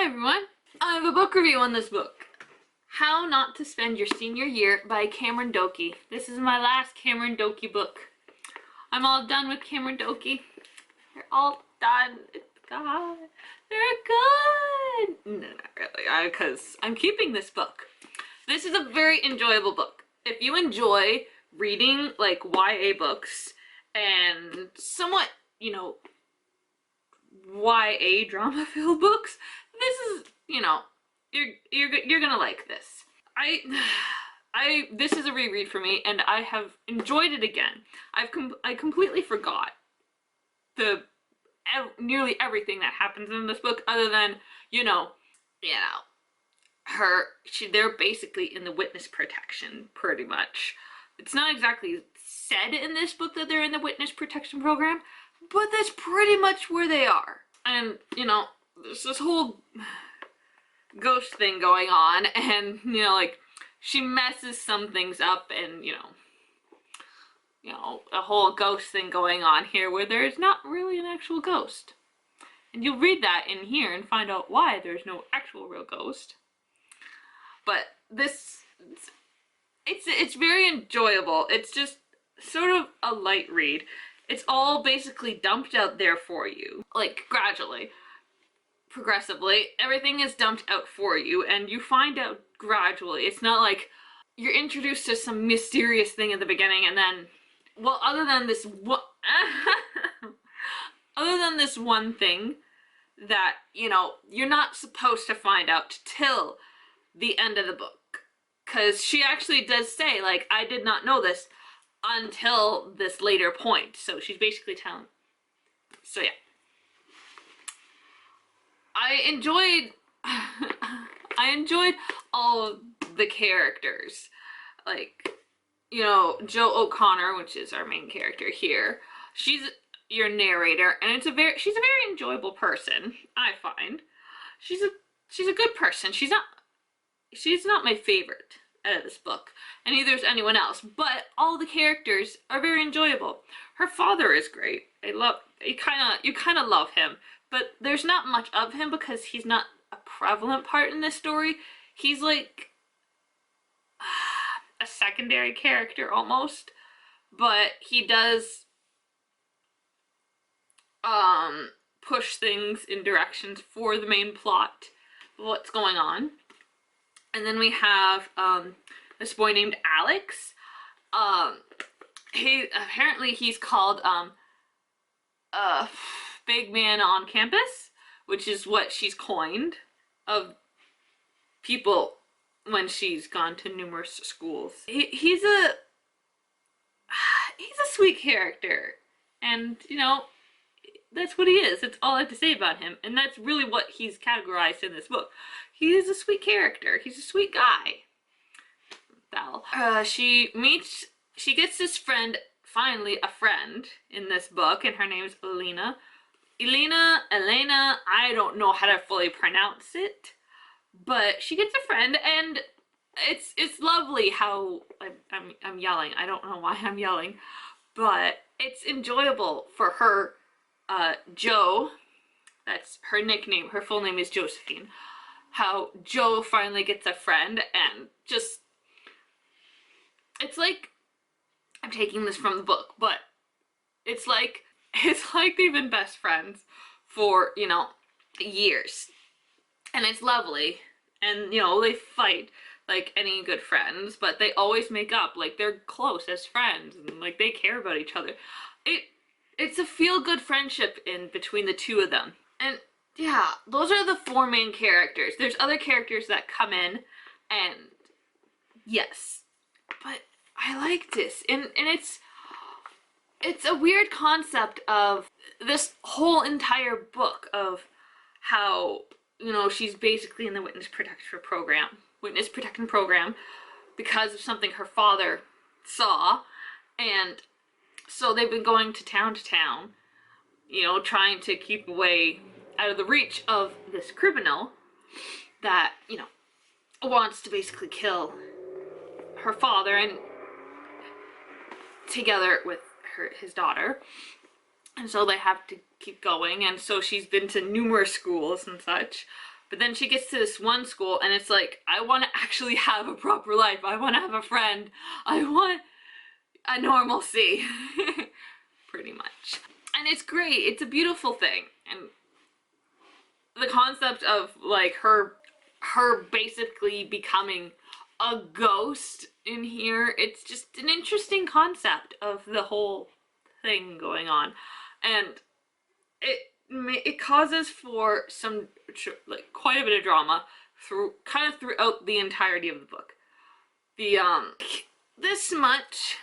everyone! I have a book review on this book. How Not to Spend Your Senior Year by Cameron Dokey. This is my last Cameron Dokey book. I'm all done with Cameron Dokey. They're all done. God, they're good! No, not really, because I'm keeping this book. This is a very enjoyable book. If you enjoy reading, like, YA books and somewhat, YA drama-filled books, this is, you're gonna like this. This is a reread for me, and I have enjoyed it again. I completely forgot nearly everything that happens in this book, other than, they're basically in the witness protection, pretty much. It's not exactly said in this book that they're in the witness protection program, but that's pretty much where they are. And, there's this whole ghost thing going on, and, she messes some things up, and, a whole ghost thing going on here where there's not really an actual ghost. And you'll read that in here and find out why there's no actual real ghost. But it's very enjoyable. It's just sort of a light read. It's all basically dumped out there for you, like gradually, progressively. Everything is dumped out for you, and you find out gradually. It's not like you're introduced to some mysterious thing at the beginning, and then, well, other than this one thing that, you're not supposed to find out till the end of the book. Because she actually does say, like, I did not know this until this later point. So she's basically telling. So yeah. I enjoyed all of the characters. Like, Jo O'Connor, which is our main character here. She's your narrator, and she's a very enjoyable person, I find. She's a good person. She's not my favorite out of this book, and neither is anyone else, but all the characters are very enjoyable. Her father is great. You kind of love him, but there's not much of him because he's not a prevalent part in this story. He's like a secondary character almost, but he does push things in directions for the main plot of what's going on. And then we have this boy named Alex. He's called big man on campus, which is what she's coined of people when she's gone to numerous schools. He's a sweet character, and that's what he is. That's all I have to say about him, and that's really what he's categorized in this book. He is a sweet character. He's a sweet guy. She gets this friend, finally a friend in this book, and her name is Elena, I don't know how to fully pronounce it, but she gets a friend, and it's lovely how I'm yelling. I don't know why I'm yelling, but it's enjoyable for her. Jo, that's her nickname, her full name is Josephine. How Jo finally gets a friend, and just, it's like, I'm taking this from the book, but it's like they've been best friends for, years. And it's lovely. And, they fight like any good friends, but they always make up, like they're close as friends, and like they care about each other. It's a feel-good friendship in between the two of them. And yeah, those are the four main characters. There's other characters that come in, and yes, but I like this. And it's a weird concept of this whole entire book of how, she's basically in the witness protection program because of something her father saw, and so they've been going to town, trying to keep away out of the reach of this criminal that, wants to basically kill her father, and together with his daughter. And so they have to keep going, and so she's been to numerous schools and such, But then she gets to this one school and it's like, I want to actually have a proper life. I want to have a friend. I want a normalcy. Pretty much. And it's great. It's a beautiful thing. And the concept of like her basically becoming a ghost in here, it's just an interesting concept of the whole thing going on. And it causes for some like quite a bit of drama throughout the entirety of the book. The this much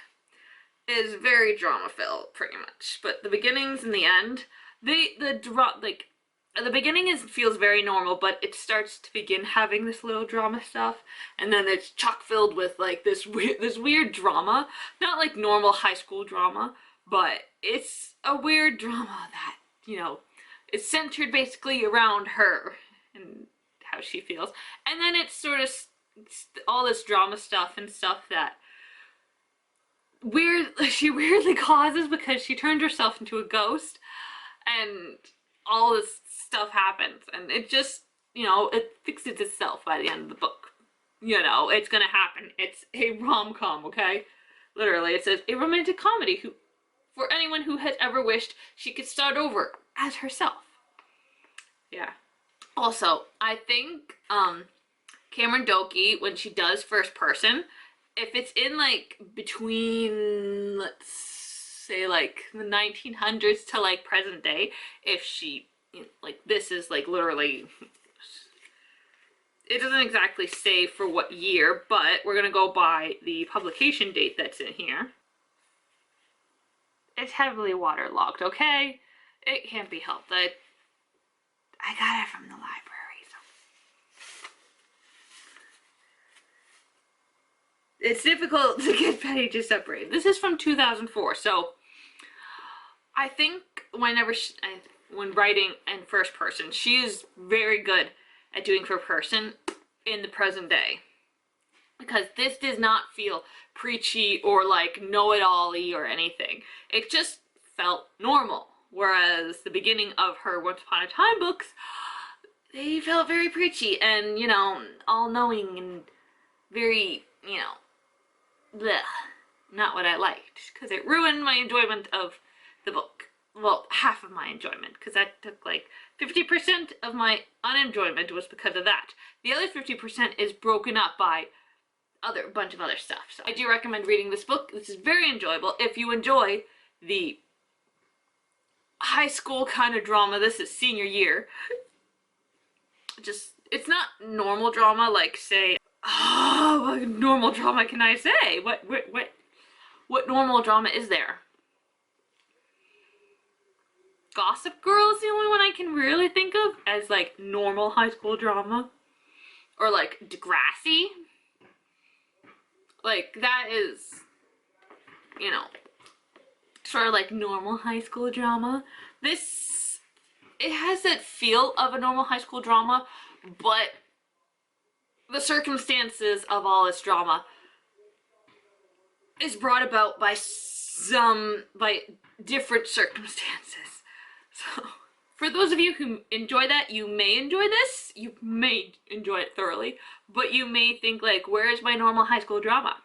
is very drama filled pretty much, but the beginnings and the end, the beginning feels very normal, but it starts to begin having this little drama stuff, and then it's chock filled with like this weird drama, not like normal high school drama, but it's a weird drama that, you know, it's centered basically around her and how she feels. And then it's sort of all this drama stuff and stuff that she weirdly causes because she turned herself into a ghost and all this stuff happens, and it just, you know, it fixes itself by the end of the book. You know, it's gonna happen. It's a rom-com, okay? Literally, it's a romantic comedy for anyone who has ever wished she could start over as herself. Yeah. Also, I think Cameron Dokey, when she does first person, if it's in like between, let's say like the 1900s to like present day, if she, you know, like this is like literally, it doesn't exactly say for what year, but we're gonna go by the publication date that's in here. It's heavily waterlogged, okay? It can't be helped. I got it from the library, so. It's difficult to get pages separated. This is from 2004, so I think when writing in first person, she is very good at doing first person in the present day. Because this does not feel preachy or like know-it-all-y or anything. It just felt normal. Whereas the beginning of her Once Upon a Time books, they felt very preachy and, you know, all-knowing and very, you know, bleh. Not what I liked. Because it ruined my enjoyment of the book. Well, half of my enjoyment. Because that took like 50% of my unenjoyment was because of that. The other 50% is broken up by a bunch of other stuff. So I do recommend reading this book. This is very enjoyable. If you enjoy the high school kind of drama, this is senior year. Just, it's not normal drama like, say, oh, what normal drama can I say? What normal drama is there? Gossip Girl is the only one I can really think of as like normal high school drama. Or like Degrassi. Like, that is, you know, sort of like normal high school drama. This, it has that feel of a normal high school drama, but the circumstances of all this drama is brought about by different circumstances. So, for those of you who enjoy that, you may enjoy this. You may enjoy it thoroughly, but you may think like, where is my normal high school drama?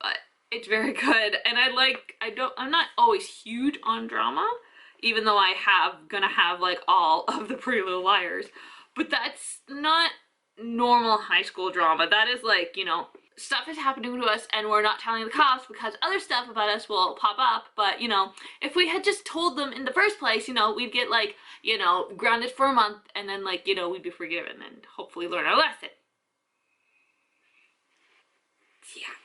But it's very good, and I'm not always huge on drama, even though gonna have like all of the Pretty Little Liars, but that's not normal high school drama. That is like, you know, stuff is happening to us and we're not telling the cops because other stuff about us will pop up, but, you know, if we had just told them in the first place, you know, we'd get like, you know, grounded for a month and then like, you know, we'd be forgiven and hopefully learn our lesson. Yeah,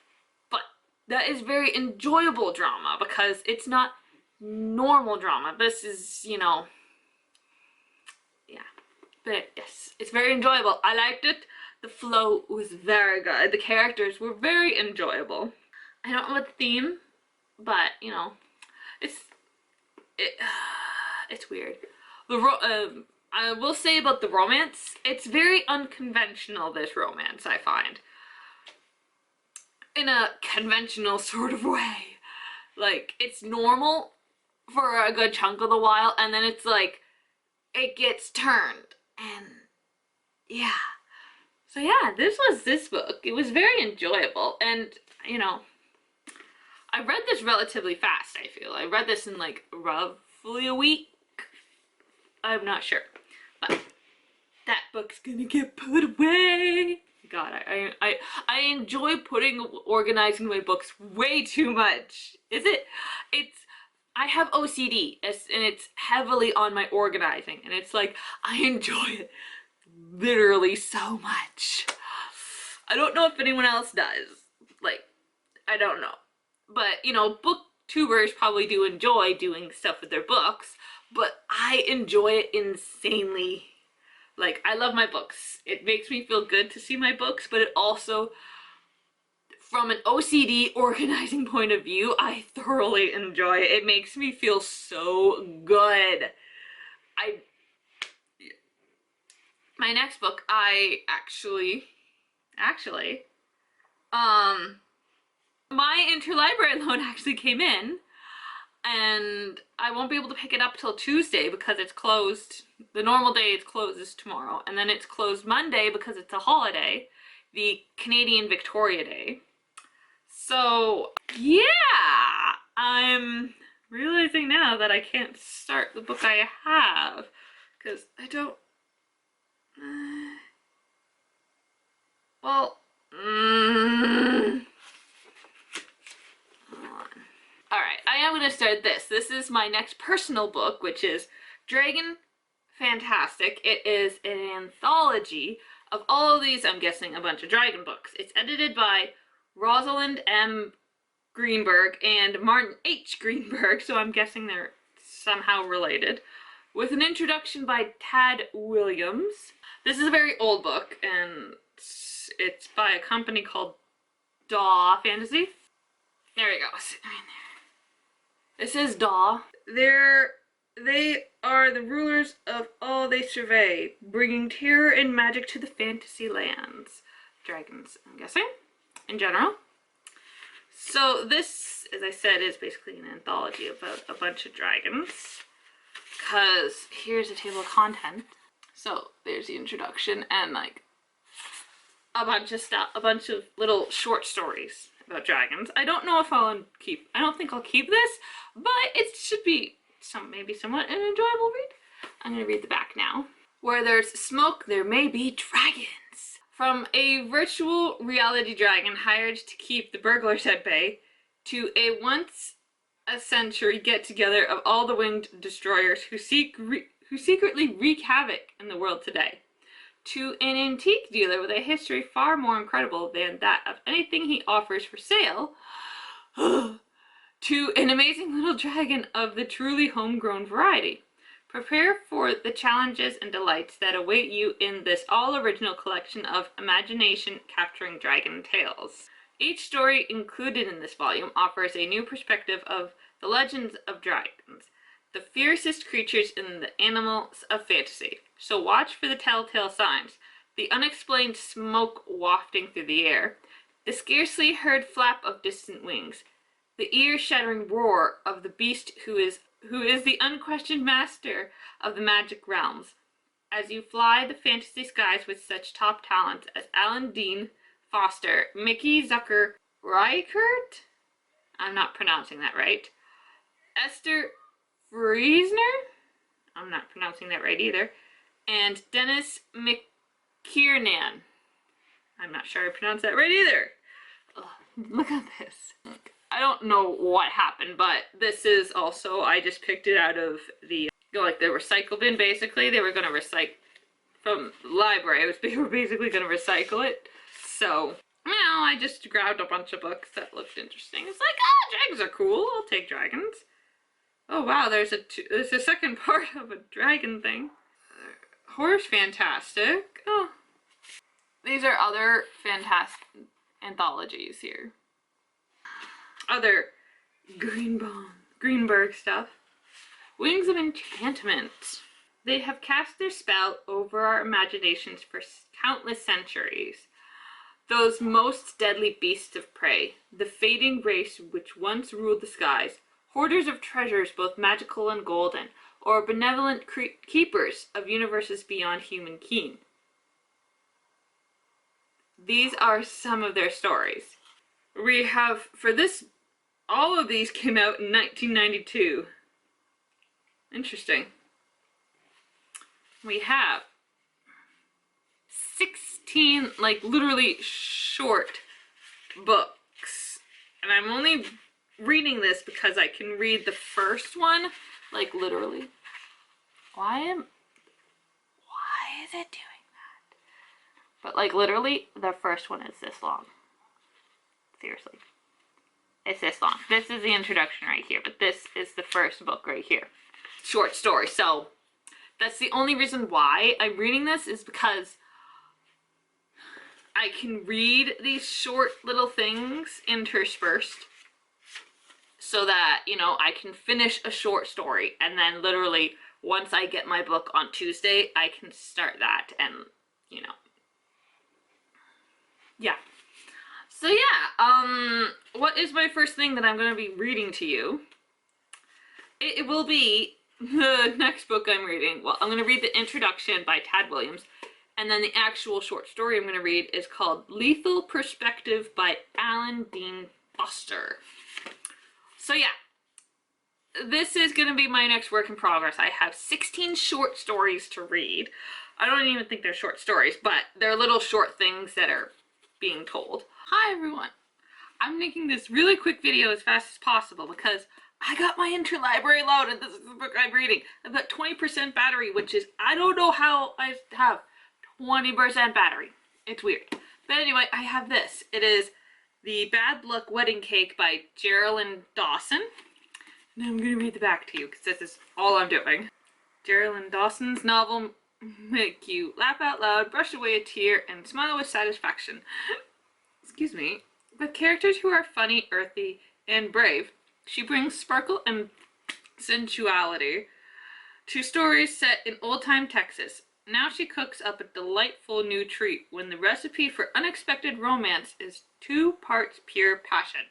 but that is very enjoyable drama because it's not normal drama. This is, you know, yeah, but yes, it's very enjoyable. I liked it. The flow was very good. The characters were very enjoyable. I don't know what the theme, but, you know, it's weird. I will say about the romance, it's very unconventional, this romance, I find. In a conventional sort of way. Like, it's normal for a good chunk of the while, and then it's like, it gets turned. And yeah. So yeah, this was this book. It was very enjoyable, and you know, I read this relatively fast, I feel. I read this in like roughly a week. I'm not sure. But that book's gonna get put away. God, I enjoy organizing my books way too much. I have OCD, and it's heavily on my organizing, and it's like, I enjoy it literally so much. I don't know if anyone else does. Like, I don't know. But, you know, booktubers probably do enjoy doing stuff with their books, but I enjoy it insanely. Like, I love my books. It makes me feel good to see my books, but it also, from an OCD organizing point of view, I thoroughly enjoy it. It makes me feel so good. My next book, I actually, my interlibrary loan actually came in, and I won't be able to pick it up till Tuesday because it's closed. The normal day it closes tomorrow, and then it's closed Monday because it's a holiday, the Canadian Victoria Day. So yeah, I'm realizing now that I can't start the book I have because I don't. Well, Alright, I am going to start this. This is my next personal book, which is Dragon Fantastic. It is an anthology of all of these, I'm guessing, a bunch of dragon books. It's edited by Rosalind M. Greenberg and Martin H. Greenberg, so I'm guessing they're somehow related, with an introduction by Tad Williams. This is a very old book, and it's by a company called Daw Fantasy. There we go. This is Daw. They are the rulers of all they survey, bringing terror and magic to the fantasy lands. Dragons, I'm guessing, in general. So this, as I said, is basically an anthology about a bunch of dragons. Because here's a table of content. So there's the introduction and like a bunch of stuff, a bunch of little short stories about dragons. I don't know if I don't think I'll keep this, but it should be maybe somewhat an enjoyable read. I'm gonna read the back now. Where there's smoke, there may be dragons. From a virtual reality dragon hired to keep the burglars at bay, to a once-a-century get-together of all the winged destroyers who secretly wreak havoc in the world today, to an antique dealer with a history far more incredible than that of anything he offers for sale, to an amazing little dragon of the truly homegrown variety. Prepare for the challenges and delights that await you in this all-original collection of imagination-capturing dragon tales. Each story included in this volume offers a new perspective of the legends of dragons, the fiercest creatures in the animals of fantasy. So watch for the telltale signs: the unexplained smoke wafting through the air, the scarcely heard flap of distant wings, the ear-shattering roar of the beast who is the unquestioned master of the magic realms. As you fly the fantasy skies with such top talents as Alan Dean Foster, Mickey Zucker Reichert, I'm not pronouncing that right, Esther Friesner, I'm not pronouncing that right either, and Dennis McKiernan, I'm not sure I pronounced that right either. Ugh, look at this. I don't know what happened, but this is also, I just picked it out of the recycle bin, basically. They were going to recycle from the library. They were basically going to recycle it. So, you know, I just grabbed a bunch of books that looked interesting. It's like, dragons are cool. I'll take dragons. Oh, wow, there's a second part of a dragon thing. Horror's fantastic. Oh. These are other fantastic anthologies here. Other Greenberg stuff. Wings of Enchantment. They have cast their spell over our imaginations for countless centuries. Those most deadly beasts of prey, the fading race which once ruled the skies, hoarders of treasures both magical and golden, or benevolent keepers of universes beyond human ken. These are some of their stories. We have, for this, all of these came out in 1992. Interesting. We have 16, like, literally short books. And I'm only reading this because I can read the first one, like, literally. Why is it doing that? But, like, literally, the first one is this long. Seriously. It's this long. This is the introduction right here, but this is the first book right here. Short story. So, that's the only reason why I'm reading this, is because I can read these short little things interspersed so that, you know, I can finish a short story, and then literally once I get my book on Tuesday, I can start that, and, you know, yeah. So yeah, what is my first thing that I'm going to be reading to you? It will be the next book I'm reading. Well, I'm going to read the introduction by Tad Williams, and then the actual short story I'm going to read is called Lethal Perspective by Alan Dean Foster. So yeah, this is going to be my next work in progress. I have 16 short stories to read. I don't even think they're short stories, but they're little short things that are being told. Hi everyone. I'm making this really quick video as fast as possible because I got my interlibrary loaded. This is the book I'm reading. I've got 20% battery, which is, I don't know how I have 20% battery. It's weird. But anyway, I have this. It is The Bad Luck Wedding Cake by Geraldine Dawson. Now I'm going to read the back to you because this is all I'm doing. Geraldine Dawson's novel make you laugh out loud, brush away a tear, and smile with satisfaction. Excuse me. With characters who are funny, earthy, and brave, she brings sparkle and sensuality to stories set in old-time Texas. Now she cooks up a delightful new treat when the recipe for unexpected romance is 2 parts pure passion.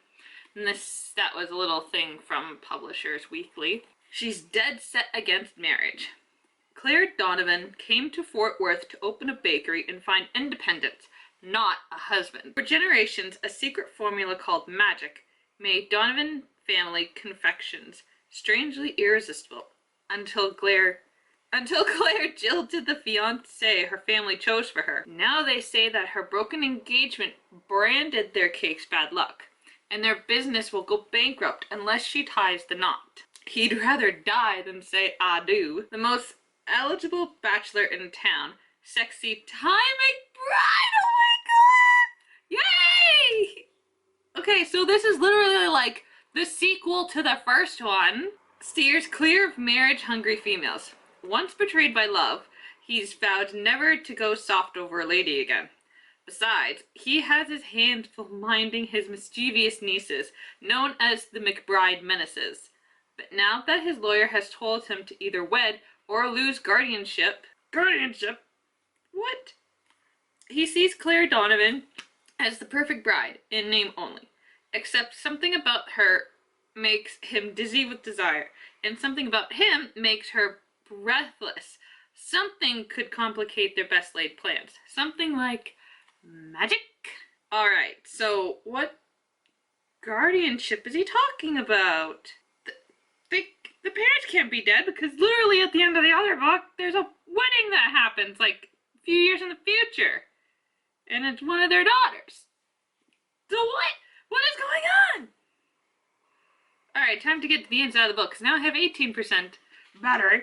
And that was a little thing from Publishers Weekly. She's dead set against marriage. Claire Donovan came to Fort Worth to open a bakery and find independence, not a husband. For generations, a secret formula called magic made Donovan family confections strangely irresistible until Claire jilted the fiancé her family chose for her. Now they say that her broken engagement branded their cakes bad luck, and their business will go bankrupt unless she ties the knot. He'd rather die than say I do. The most eligible bachelor in town, sexy Ty McBride. Oh my god! Yay! Okay, so this is literally like the sequel to the first one. Steers clear of marriage-hungry females. Once betrayed by love, he's vowed never to go soft over a lady again. Besides, he has his hands full minding his mischievous nieces, known as the McBride Menaces. But now that his lawyer has told him to either wed or lose guardianship... Guardianship? What? He sees Claire Donovan as the perfect bride, in name only. Except something about her makes him dizzy with desire, and something about him makes her breathless. Something could complicate their best laid plans. Something like magic? Alright, so what guardianship is he talking about? The parents can't be dead because literally at the end of the other book, there's a wedding that happens like a few years in the future. And it's one of their daughters. So what? What is going on? Alright, time to get to the inside of the book because now I have 18% battery.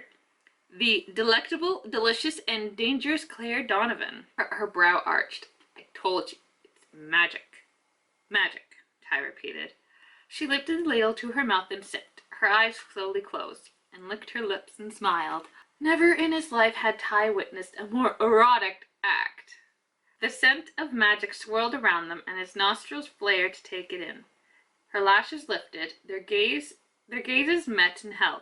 The delectable, delicious, and dangerous Claire Donovan. Her brow arched. I told you, it's magic. Magic, Ty repeated. She lifted the ladle to her mouth and sipped. Her eyes slowly closed, and licked her lips and smiled. Never in his life had Ty witnessed a more erotic act. The scent of magic swirled around them, and his nostrils flared to take it in. Her lashes lifted, their gazes met and held.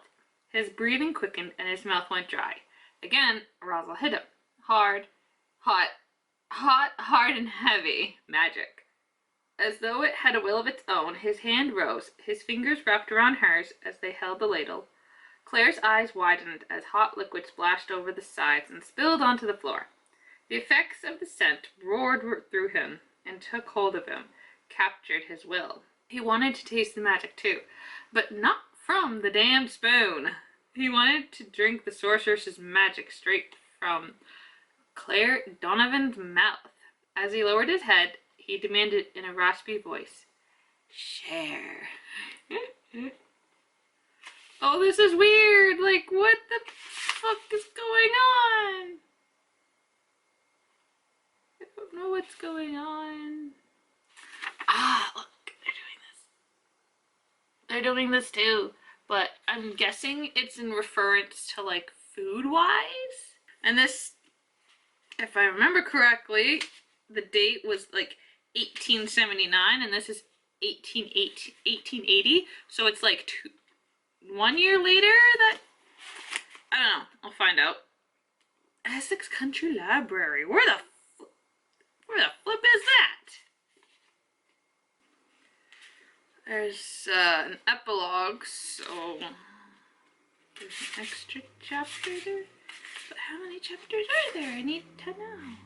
His breathing quickened, and his mouth went dry. Again, arousal hit him. Hard, hard, and heavy. Magic. As though it had a will of its own, his hand rose, his fingers wrapped around hers as they held the ladle. Claire's eyes widened as hot liquid splashed over the sides and spilled onto the floor. The effects of the scent roared through him and took hold of him, captured his will. He wanted to taste the magic too, but not from the damn spoon. He wanted to drink the sorceress's magic straight from Claire Donovan's mouth. As he lowered his head, he demanded in a raspy voice, "Share." Oh, this is weird. Like, what the fuck is going on? I don't know what's going on. Ah, look, they're doing this too. But I'm guessing it's in reference to, like, food-wise. And this, if I remember correctly, the date was, like, 1879, and this is 1880. So it's, like, 1 year later that, I don't know, I'll find out. Essex Country Library, where the flip is that? There's an epilogue, so there's an extra chapter there. But how many chapters are there? I need to know.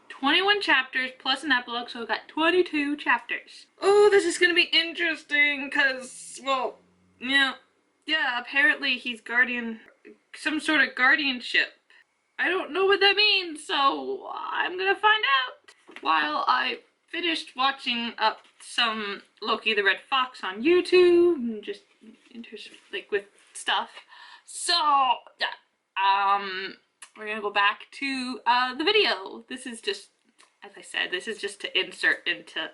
21 chapters plus an epilogue, so I've got 22 chapters. Oh, this is gonna be interesting, because, well, yeah, apparently he's some sort of guardianship. I don't know what that means, so I'm gonna find out. While I finished watching up some Loki the Red Fox on YouTube, and just with stuff. So, yeah, we're gonna go back to the video. This is just, as I said, this is just to insert into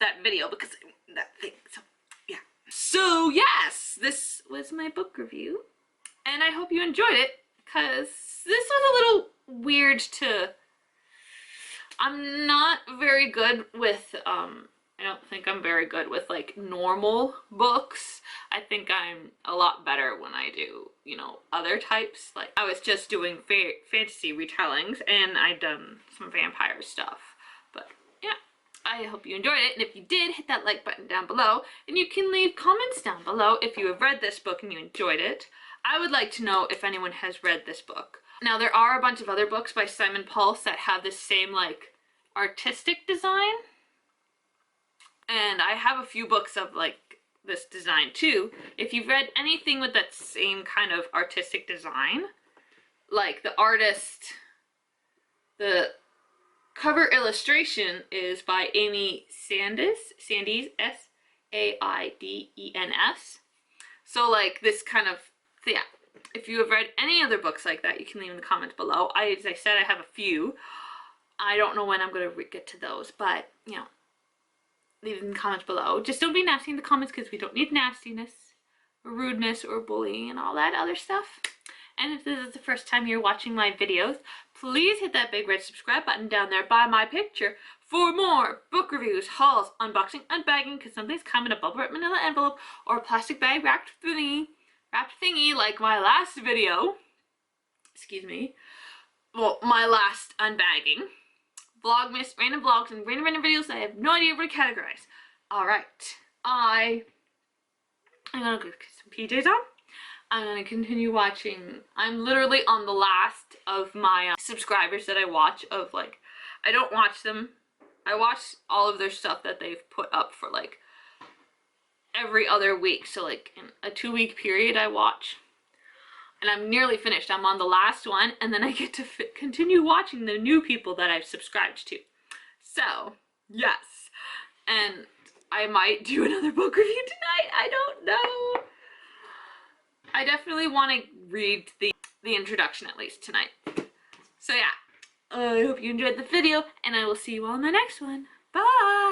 that video because that thing, so yeah. So yes, this was my book review, and I hope you enjoyed it, because this was a little weird to, I'm not very good with, I don't think I'm very good with, like, normal books. I think I'm a lot better when I do, you know, other types. Like, I was just doing fantasy retellings, and I've done some vampire stuff. But, yeah, I hope you enjoyed it, and if you did, hit that like button down below, and you can leave comments down below if you have read this book and you enjoyed it. I would like to know if anyone has read this book. Now, there are a bunch of other books by Simon Pulse that have this same, like, artistic design. And I have a few books of, like, this design too. If you've read anything with that same kind of artistic design, like the artist, the cover illustration is by Amy Sandys, S-A-I-D-E-N-S. So, like, this kind of, yeah. If you have read any other books like that, you can leave in the comments below. As I said, I have a few. I don't know when I'm going to get to those, but, you know, leave in the comments below. Just don't be nasty in the comments, because we don't need nastiness or rudeness or bullying and all that other stuff. And if this is the first time you're watching my videos, please hit that big red subscribe button down there by my picture for more book reviews, hauls, unboxing, unbagging, because something's coming in a bubble wrap manila envelope or a plastic bag wrapped thingy like my last video. Excuse me. Well, my last unbagging. Vlogmas, random vlogs, and random videos that I have no idea what to categorize. Alright, I'm gonna go get some PJs on. I'm gonna continue watching. I'm literally on the last of my subscribers that I watch of, like, I don't watch them. I watch all of their stuff that they've put up for, like, every other week. So, like, in a 2-week period I watch. And I'm nearly finished. I'm on the last one, and then I get to continue watching the new people that I've subscribed to. So, yes. And I might do another book review tonight. I don't know. I definitely want to read the introduction at least tonight. So, yeah. I hope you enjoyed the video, and I will see you all in the next one. Bye!